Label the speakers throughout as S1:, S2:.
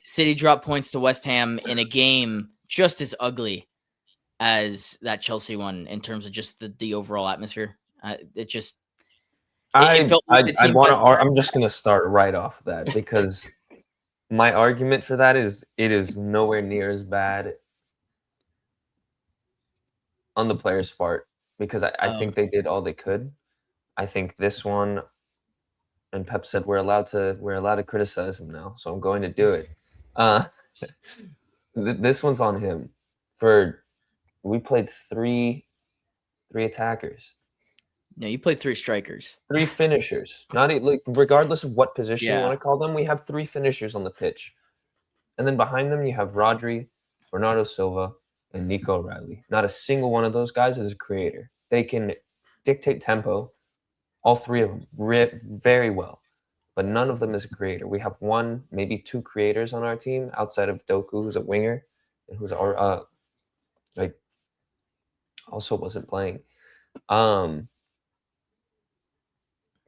S1: City dropped points to West Ham in a game just as ugly as that Chelsea one in terms of just the overall atmosphere. It just it felt like the team got
S2: I'm just gonna start right off that because my argument for that is it is nowhere near as bad on the players' part because I think they did all they could. I think this one, and Pep said we're allowed to criticize him now, so I'm going to do it. This one's on him. We played three attackers.
S1: No, you played 3 strikers.
S2: 3 finishers. Not like regardless of what position you want to call them, we have 3 finishers on the pitch. And then behind them you have Rodri, Bernardo Silva, and Nico O'Reilly. Not a single one of those guys is a creator. They can dictate tempo, all 3 of them, very well. But none of them is a creator. We have 1, maybe 2 creators on our team outside of Doku, who's a winger, and who's also wasn't playing.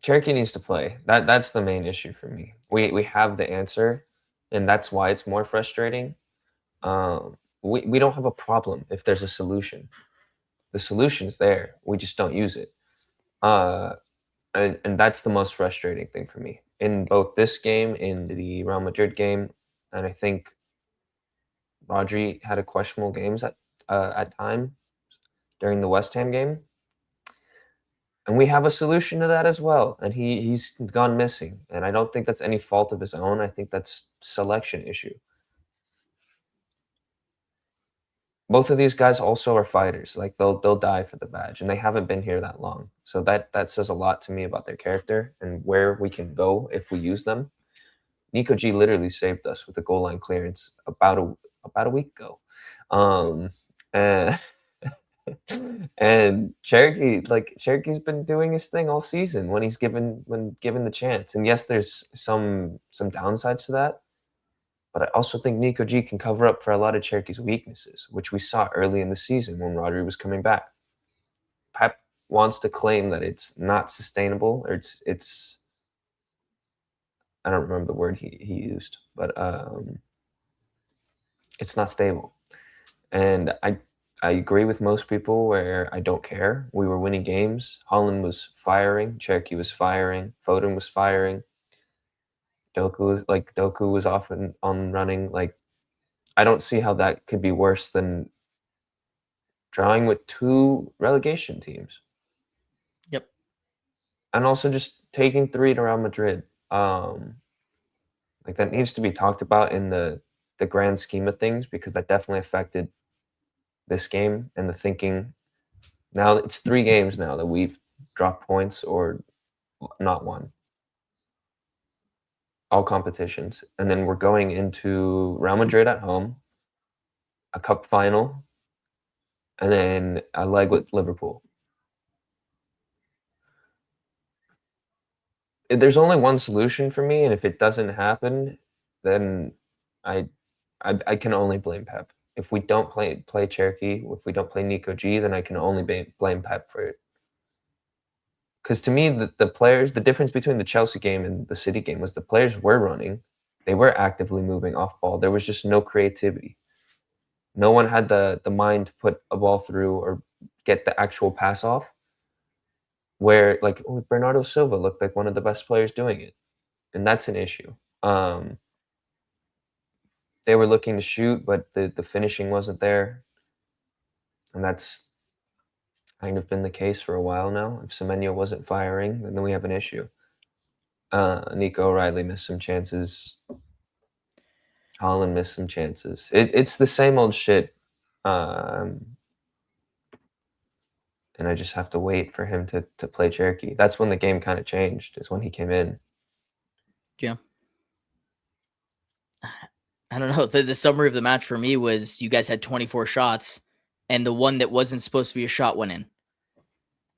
S2: Cherokee needs to play. That's the main issue for me. We have the answer, and that's why it's more frustrating. We don't have a problem if there's a solution. The solution's there. We just don't use it. And that's the most frustrating thing for me. In both this game, in the Real Madrid game, and I think Rodri had a questionable games at time during the West Ham game. And we have a solution to that as well. And he's gone missing. And I don't think that's any fault of his own. I think that's selection issue. Both of these guys also are fighters. Like they'll die for the badge. And they haven't been here that long. So that says a lot to me about their character and where we can go if we use them. Nico G literally saved us with a goal line clearance about a week ago. And Cherokee's been doing his thing all season when given the chance. And yes, there's some downsides to that, but I also think Nico G can cover up for a lot of Cherokee's weaknesses, which we saw early in the season when Rodri was coming back. Pep wants to claim that it's not sustainable, or it's I don't remember the word he used, but it's not stable. And I agree with most people where I don't care. We were winning games. Holland was firing. Cherokee was firing. Foden was firing. Doku was often on running. Like, I don't see how that could be worse than drawing with 2 relegation teams.
S1: Yep.
S2: And also just taking 3 to Real Madrid. Like that needs to be talked about in the grand scheme of things because that definitely affected this game and the thinking. Now it's 3 games now that we've dropped points or not won. All competitions. And then we're going into Real Madrid at home, a cup final, and then a leg with Liverpool. There's only one solution for me, and if it doesn't happen, then I can only blame Pep. If we don't play Cherokee, if we don't play Nico G, then I can only blame Pep for it. Because to me, the players, the difference between the Chelsea game and the City game was the players were running. They were actively moving off ball. There was just no creativity. No one had the mind to put a ball through or get the actual pass off. Where, like, Bernardo Silva looked like one of the best players doing it. And that's an issue. They were looking to shoot, but the finishing wasn't there. And that's kind of been the case for a while now. If Semenyo wasn't firing, then we have an issue. Nico O'Reilly missed some chances. Holland missed some chances. It's the same old shit. And I just have to wait for him to play Cherokee. That's when the game kind of changed, is when he came in.
S1: Yeah. I don't know. The summary of the match for me was you guys had 24 shots, and the one that wasn't supposed to be a shot went in.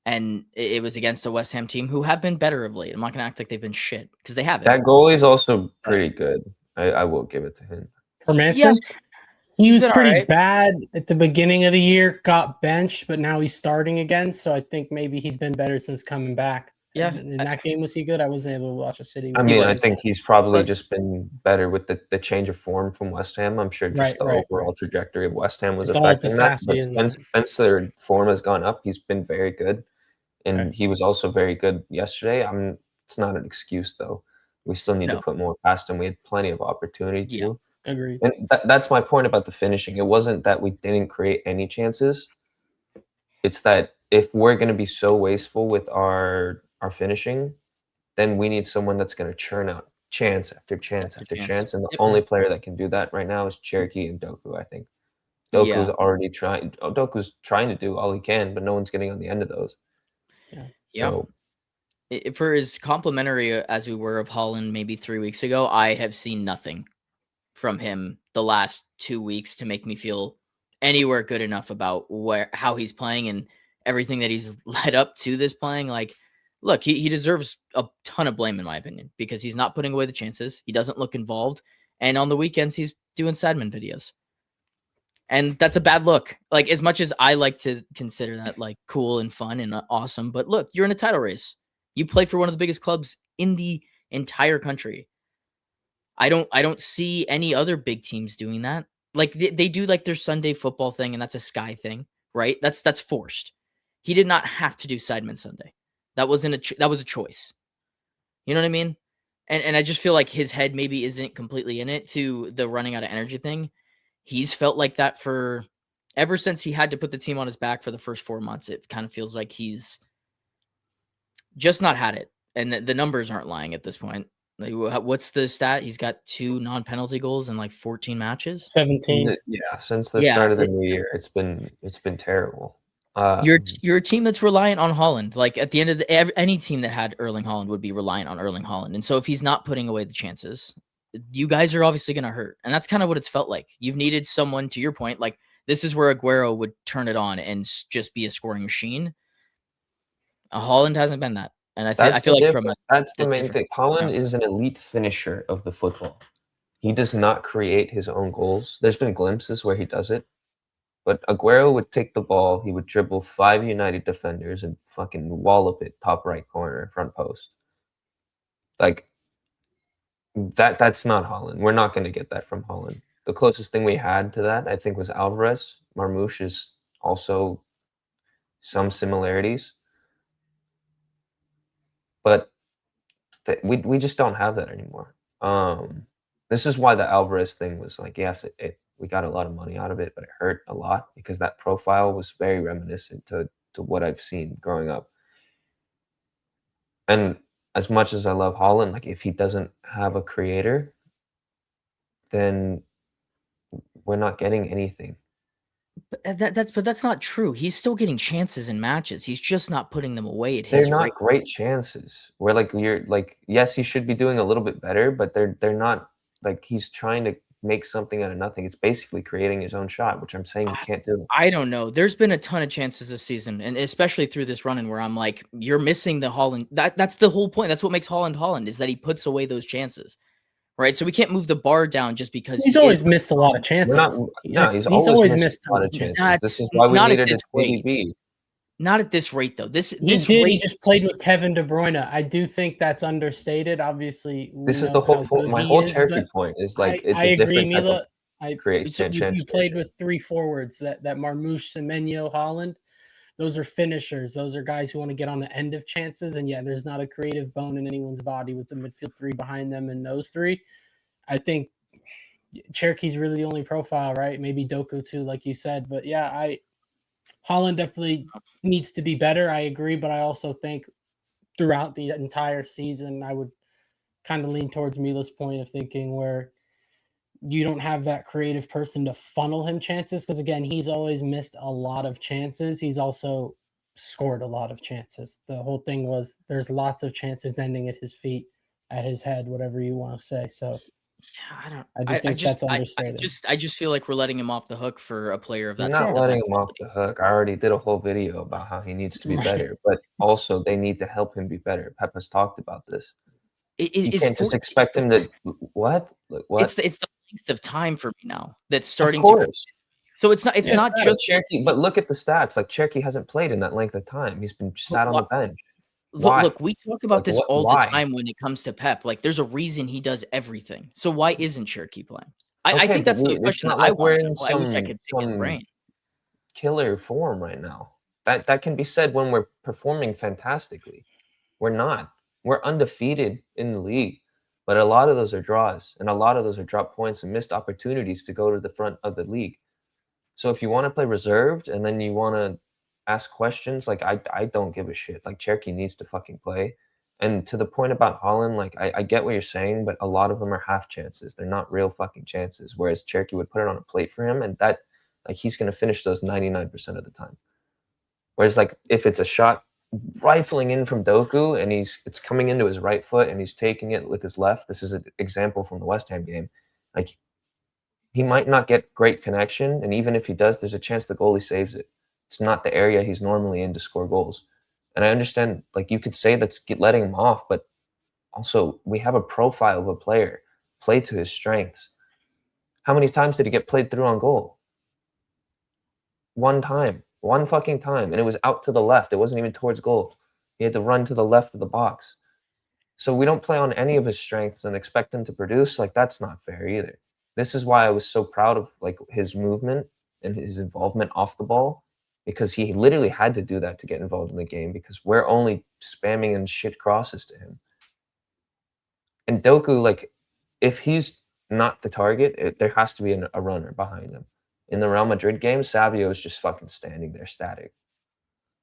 S1: And it was against a West Ham team who have been better of late. I'm not going to act like they've been shit, because they haven't.
S2: That goalie's also pretty good. I will give it to him.
S3: Hermanson? Yeah. He was pretty bad at the beginning of the year, got benched, but now he's starting again. So I think maybe he's been better since coming back.
S1: Yeah.
S3: In that game, was he good? I wasn't able to watch a City.
S2: I mean, I
S1: was.
S2: think he's probably
S1: Was.
S2: just been better with the change of form from West Ham. I'm sure just the overall trajectory of West Ham was
S3: It's all with the
S2: affecting that.
S3: sassy,
S2: But
S3: isn't it?
S2: since their form has gone up, he's been very good, and he was also very good yesterday. It's not an excuse though. We still need to
S1: No.
S2: put more past him. We had plenty of opportunity
S1: Yeah.
S2: to.
S3: Agreed.
S2: And that's my point about the finishing. It wasn't that we didn't create any chances. It's that if we're going to be so wasteful with our finishing, then we need someone that's going to churn out chance after chance after chance. And the only player that can do that right now is Cherokee and Doku, I think. Doku's already trying. Doku's trying to do all he can, but no one's getting on the end of those.
S1: Yeah. So, for as complimentary as we were of Holland maybe 3 weeks ago, I have seen nothing from him the last 2 weeks to make me feel anywhere good enough about how he's playing and everything that he's led up to this playing. Like, look, he deserves a ton of blame in my opinion because he's not putting away the chances. He doesn't look involved. And on the weekends, he's doing Sadman videos. And that's a bad look. Like, as much as I like to consider that like cool and fun and awesome, but look, you're in a title race. You play for one of the biggest clubs in the entire country. I don't see any other big teams doing that. Like they do like their Sunday football thing, and that's a Sky thing, right? That's forced. He did not have to do Sidemen Sunday. That wasn't that was a choice. You know what I mean? And I just feel like his head maybe isn't completely in it to the running out of energy thing. He's felt like that for ever since he had to put the team on his back for the first 4 months. It kind of feels like he's just not had it. And the numbers aren't lying at this point. Like, what's the stat? He's got 2 non-penalty goals in like 14 matches.
S3: 17.
S2: Yeah, since the start of the new year, it's been terrible.
S1: You're a team that's reliant on Holland. Like at the end of any team that had Erling Haaland would be reliant on Erling Haaland. And so if he's not putting away the chances, you guys are obviously going to hurt. And that's kind of what it's felt like. You've needed someone, to your point, like this is where Aguero would turn it on and just be a scoring machine. Haaland hasn't been that. And I feel like
S2: that's the main thing. Haaland is an elite finisher of the football. He does not create his own goals. There's been glimpses where he does it. But Aguero would take the ball, he would dribble 5 United defenders and fucking wallop it top right corner, front post. Like that's not Haaland. We're not going to get that from Haaland. The closest thing we had to that, I think, was Alvarez. Marmoush is also some similarities. But we just don't have that anymore. This is why the Alvarez thing was like, yes, we got a lot of money out of it, but it hurt a lot because that profile was very reminiscent to what I've seen growing up. And as much as I love Haaland, like if he doesn't have a creator, then we're not getting anything.
S1: But that's not true. He's still getting chances in matches. He's just not putting them away at
S2: They're
S1: his
S2: not
S1: rate.
S2: great chances. Where like you're like, yes, he should be doing a little bit better, but they're not like he's trying to make something out of nothing. It's basically creating his own shot, which I'm saying he can't do.
S1: I don't know. There's been a ton of chances this season, and especially through this run-in where I'm like, you're missing the Haaland. That's the whole point. That's what makes Haaland is that he puts away those chances. Right, so we can't move the bar down just because
S3: he's always missed a lot of chances.
S2: He's always missed a lot of chances. This is why we needed a TDB.
S1: Not at this rate, though.
S3: He just played with Kevin De Bruyne. I do think that's understated. Obviously,
S2: this is the whole point. My whole Cherokee point is like it's a different
S3: Mila.
S2: So
S3: you played with 3 forwards that Marmoush, Semenyo, Haaland. Those are finishers. Those are guys who want to get on the end of chances. And yeah, there's not a creative bone in anyone's body with the midfield 3 behind them and those 3. I think Cherokee's really the only profile, right? Maybe Doku too, like you said. But yeah, Haaland definitely needs to be better. I agree, but I also think throughout the entire season, I would kind of lean towards Mila's point of thinking where you don't have that creative person to funnel him chances. Because again, he's always missed a lot of chances. He's also scored a lot of chances. The whole thing was there's lots of chances ending at his feet, at his head, whatever you want to say. So
S1: yeah,
S3: I think that's understated.
S1: I just feel like we're letting him off the hook for a player of that.
S2: I'm not letting him off the hook. I already did a whole video about how he needs to be better, but also they need to help him be better. Pep has talked about this. You can't just expect him to what?
S1: It's the length of time for me now that's starting to. So it's not just
S2: Cherokee. But look at the stats. Like Cherokee hasn't played in that length of time. He's been sat on the bench. Why?
S1: Look, we talk about
S2: Like,
S1: this
S2: what?
S1: all the
S2: Why?
S1: time when it comes to Pep. Like, there's a reason he does everything. So why isn't Cherky playing? I
S2: Okay,
S1: think
S2: but
S1: that's the
S2: it's
S1: question that
S2: not
S1: I
S2: like
S1: want
S2: we're
S1: to
S2: in
S1: know. I wish I could pick his
S2: some
S1: brain.
S2: killer form right now. That can be said when we're performing fantastically. We're not. We're undefeated in the league, but a lot of those are draws, and a lot of those are drop points and missed opportunities to go to the front of the league. So if you want to play reserved and then you want to ask questions, like I don't give a shit. Like Cherky needs to fucking play. And to the point about Holland, like I get what you're saying, but a lot of them are half chances. They're not real fucking chances. Whereas Cherky would put it on a plate for him, and that like he's gonna finish those 99% of the time. Whereas like if it's a shot rifling in from Doku and it's coming into his right foot and he's taking it with his left. This is an example from the West Ham game. Like he might not get great connection, and even if he does, there's a chance the goalie saves it. It's not the area he's normally in to score goals. And I understand, like you could say that's letting him off, but also we have a profile of a player, play to his strengths. How many times did he get played through on goal? One time, one fucking time, and it was out to the left. It wasn't even towards goal. He had to run to the left of the box. So we don't play on any of his strengths and expect him to produce. Like that's not fair either. This is why I was so proud of like his movement and his involvement off the ball, because he literally had to do that to get involved in the game because we're only spamming and shit crosses to him. And Doku, like, if he's not the target, there has to be a runner behind him. In the Real Madrid game, Savio is just fucking standing there static.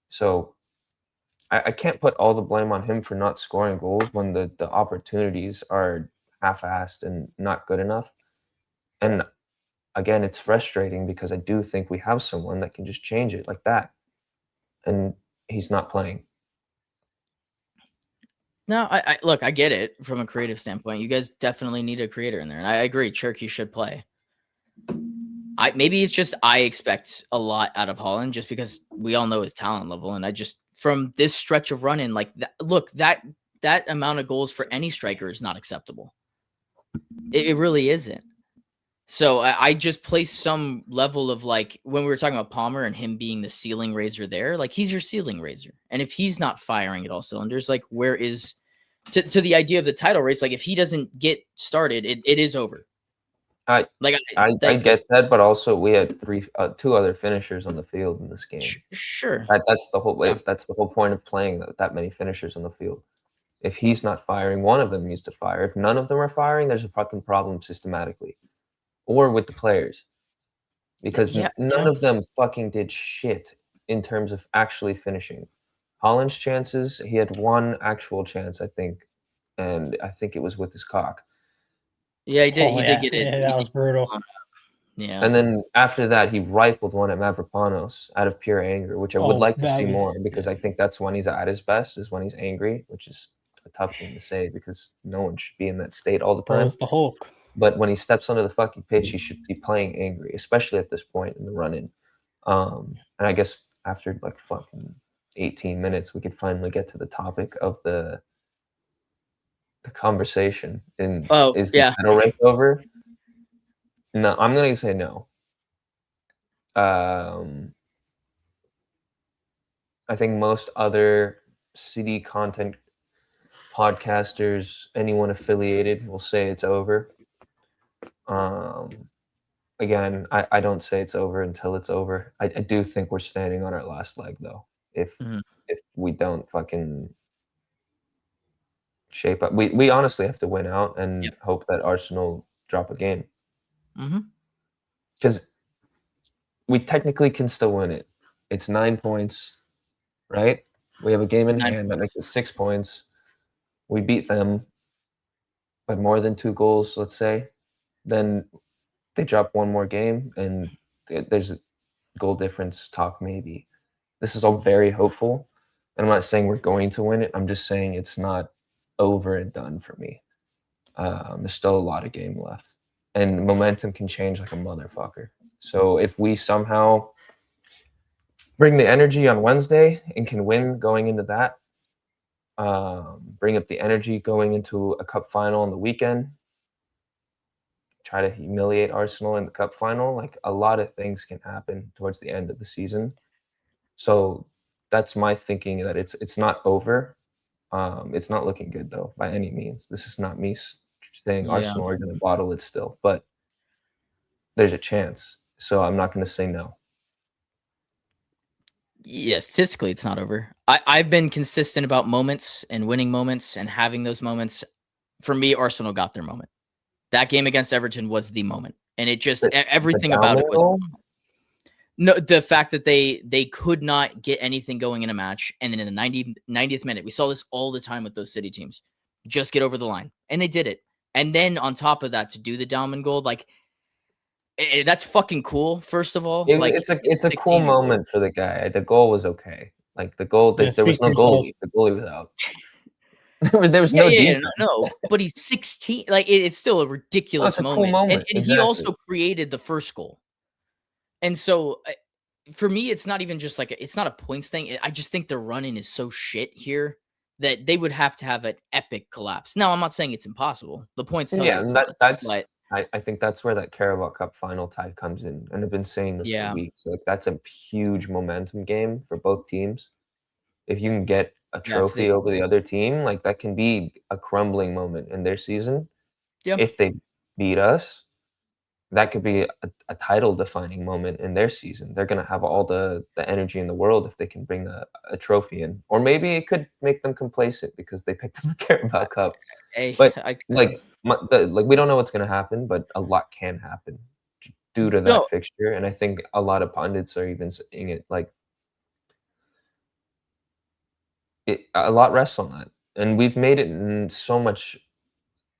S2: So I can't put all the blame on him for not scoring goals when the opportunities are half-assed and not good enough. And again, it's frustrating because I do think we have someone that can just change it like that. And he's not playing.
S1: No, I look, I get it from a creative standpoint. You guys definitely need a creator in there, and I agree. Cherky should play. Maybe it's just I expect a lot out of Holland just because we all know his talent level, and I just from this stretch of running, like look that amount of goals for any striker is not acceptable. It really isn't. So I just place some level of like when we were talking about Palmer and him being the ceiling raiser there, like he's your ceiling raiser, and if he's not firing at all cylinders, like where is to the idea of the title race? Like if he doesn't get started, it is over.
S2: I get that, but also we had two other finishers on the field in this game.
S1: Sure,
S2: that's the whole that's the whole point of playing that many finishers on the field. If he's not firing, one of them needs to fire. If none of them are firing, there's a fucking problem systematically, or with the players, because none of them fucking did shit in terms of actually finishing. Holland's chances, he had one actual chance, I think, and I think it was with his cock.
S1: Yeah, he did. He did get it.
S3: Yeah, that was brutal.
S1: Yeah.
S2: And then after that, he rifled one at Mavropanos out of pure anger, which I would like to see more because I think that's when he's at his best, is when he's angry, which is a tough thing to say because no one should be in that state all the time.
S3: It's the Hulk.
S2: But when he steps onto the fucking pitch, he should be playing angry, especially at this point in the run-in. And I guess after like fucking 18 minutes, we could finally get to the topic of the conversation. Is the title race over? No, I'm gonna say no. I think most other city content podcasters, anyone affiliated, will say it's over. Again, I don't say it's over until it's over. I do think we're standing on our last leg, though. If we don't fucking shape up, we honestly have to win out and hope that Arsenal drop a game. Because we technically can still win it. It's 9 points, right? We have a game in hand that makes it 6 points. We beat them by more than 2 goals, let's say. Then they drop one more game, and there's a goal difference talk maybe. This is all very hopeful. And I'm not saying we're going to win it. I'm just saying it's not over and done for me. There's still a lot of game left. And momentum can change like a motherfucker. So if we somehow bring the energy on Wednesday and can win going into that, bring up the energy going into a cup final on the weekend, try to humiliate Arsenal in the cup final, like a lot of things can happen towards the end of the season. So that's my thinking, that it's not over. It's not looking good though by any means. This is not me saying
S1: Yeah.
S2: Arsenal are going to bottle it still, but there's a chance. So I'm not going to say no.
S1: Yeah, statistically, it's not over. I've been consistent about moments and winning moments and having those moments. For me, Arsenal got their moment. That game against Everton was the moment, and it just everything about it was. No, the fact that they could not get anything going in a match, and then in the 90th minute, we saw this all the time with those City teams, just get over the line, and they did it. And then on top of that, to do the Dalman goal, like that's fucking cool. First of all, like
S2: it's a cool moment for the guy. The goal was okay. Like the goal, there was no goalie. The goalie was out. there was no defense.
S1: No, but he's 16. Like it's still a ridiculous moment.
S2: Cool moment.
S1: And
S2: exactly.
S1: He also created the first goal. And so for me, it's not even just like it's not a points thing. I just think the running is so shit here that they would have to have an epic collapse. Now, I'm not saying it's impossible. The points tell you
S2: that's
S1: but,
S2: I think that's where that Carabao Cup final tie comes in. And I've been saying this for weeks. Like that's a huge momentum game for both teams. If you can get a trophy over the other team, like that can be a crumbling moment in their season.
S1: Yeah.
S2: If they beat us, that could be a title defining moment in their season. They're going to have all the energy in the world if they can bring a trophy in. Or maybe it could make them complacent because they picked up the Carabao Cup. But we don't know what's going to happen, but a lot can happen due to that fixture. And I think a lot of pundits are even saying it like a lot rests on that. And we've made it so much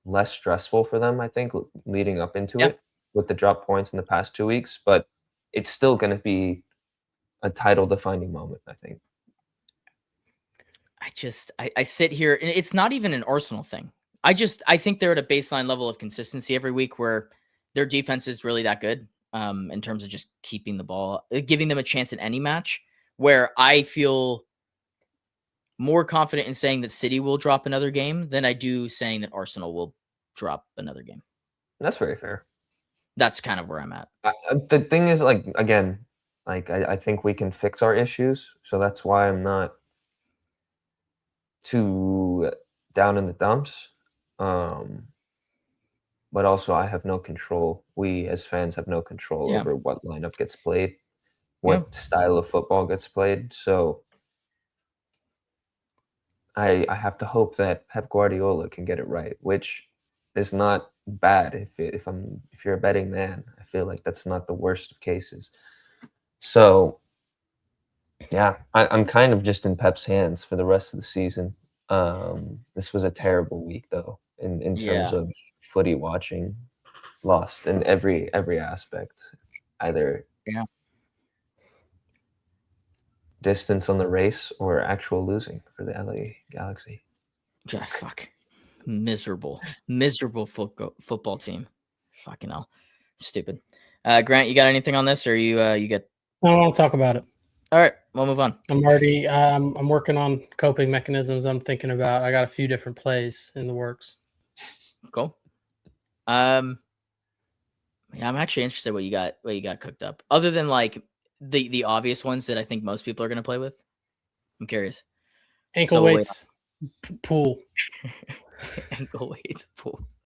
S2: less stressful for them, I think, leading up into it with the drop points in the past 2 weeks. But it's still going to be a title defining moment, I think.
S1: I sit here and it's not even an Arsenal thing. I think they're at a baseline level of consistency every week where their defense is really that good in terms of just keeping the ball, giving them a chance in any match, where I feel more confident in saying that City will drop another game than I do saying that Arsenal will drop another game.
S2: That's very fair.
S1: That's kind of where I'm at.
S2: The thing is, like, again, like I think we can fix our issues. So that's why I'm not too down in the dumps. But also I have no control. We as fans have no control over what lineup gets played, what style of football gets played. So I have to hope that Pep Guardiola can get it right, which is not bad if you're a betting man. I feel like that's not the worst of cases. So yeah, I'm kind of just in Pep's hands for the rest of the season. This was a terrible week though, in terms of footy watching. Lost in every aspect, either distance on the race or actual losing for the LA Galaxy.
S1: Yeah, fuck. Miserable football team. Fucking hell. Stupid. Grant, you got anything on this or you get?
S3: I don't want to talk about it.
S1: All right, we'll move on.
S3: I'm already I'm working on coping mechanisms. I'm thinking about. I got a few different plays in the works.
S1: Cool. Yeah, I'm actually interested what you got cooked up. Other than like the obvious ones that I think most people are going to play with. I'm curious.
S3: Ankle weights, pool.
S1: Ankle weights, pool.